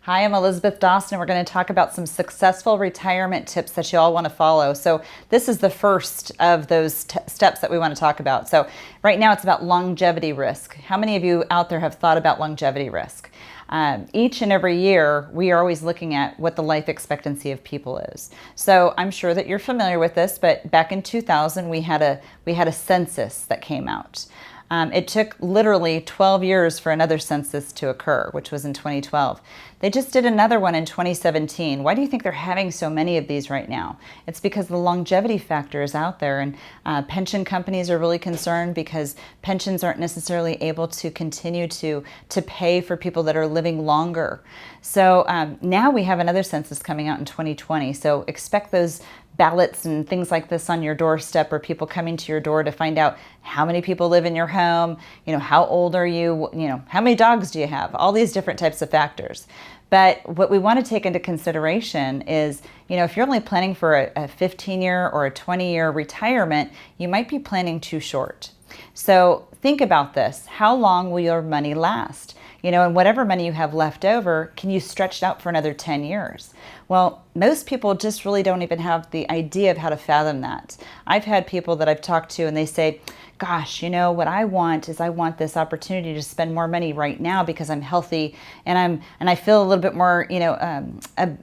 Hi, I'm Elizabeth Dawson. We're going to talk about some successful retirement tips that you all want to follow. So this is the first of those steps that we want to talk about. So right now it's about longevity risk. How many of you out there have thought about longevity risk? Each and every year, we are always looking at what the life expectancy of people is. So I'm sure that you're familiar with this, but back in 2000, we had a census that came out. It took literally 12 years for another census to occur, which was in 2012. They just did another one in 2017. Why do you think they're having so many of these right now? It's because the longevity factor is out there, and pension companies are really concerned because pensions aren't necessarily able to continue to pay for people that are living longer. So now we have another census coming out in 2020. So expect those ballots and things like this on your doorstep, or people coming to your door to find out how many people live in your home, how old are you, how many dogs do you have, all these different types of factors. But what we want to take into consideration is, if you're only planning for a 15-year or a 20-year retirement, you might be planning too short. So think about this. How long will your money last? And whatever money you have left over, can you stretch it out for another 10 years? Well, most people just really don't even have the idea of how to fathom that. I've had people that I've talked to and they say, gosh, what I want is I want this opportunity to spend more money right now because I'm healthy and I feel a little bit more, I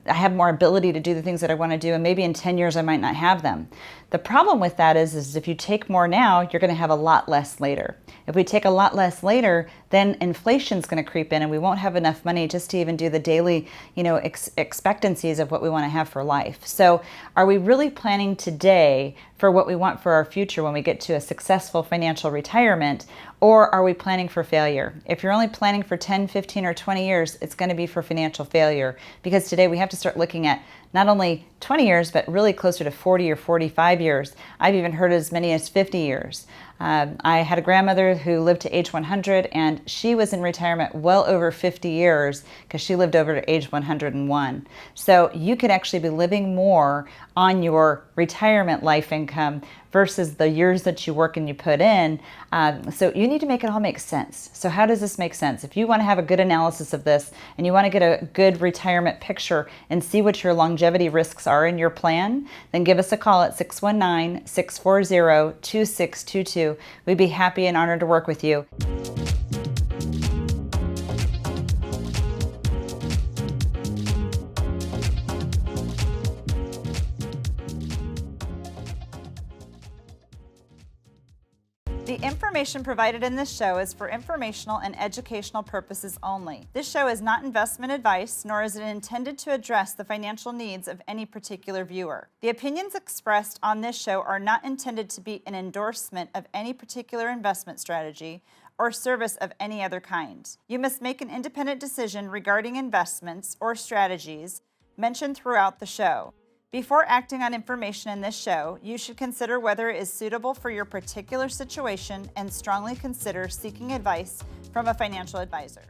have more ability to do the things that I want to do, and maybe in 10 years I might not have them. The problem with that is if you take more now, you're going to have a lot less later. If we take a lot less later, then inflation's going to creep in and we won't have enough money just to even do the daily, expectancies of what we want to have for life. So are we really planning today for what we want for our future when we get to a successful financial retirement, or are we planning for failure? If you're only planning for 10, 15, or 20 years, it's going to be for financial failure, because today we have to start looking at not only 20 years, but really closer to 40 or 45 years. I've even heard as many as 50 years. I had a grandmother who lived to age 100, and she was in retirement well over 50 years because she lived over to age 101. So you could actually be living more on your retirement life income versus the years that you work and you put in. So you need to make it all make sense. So how does this make sense? If you want to have a good analysis of this and you want to get a good retirement picture and see what your longevity risks are in your plan, then give us a call at 619-640-2622. We'd be happy and honored to work with you. The information provided in this show is for informational and educational purposes only. This show is not investment advice, nor is it intended to address the financial needs of any particular viewer. The opinions expressed on this show are not intended to be an endorsement of any particular investment strategy or service of any other kind. You must make an independent decision regarding investments or strategies mentioned throughout the show. Before acting on information in this show, you should consider whether it is suitable for your particular situation and strongly consider seeking advice from a financial advisor.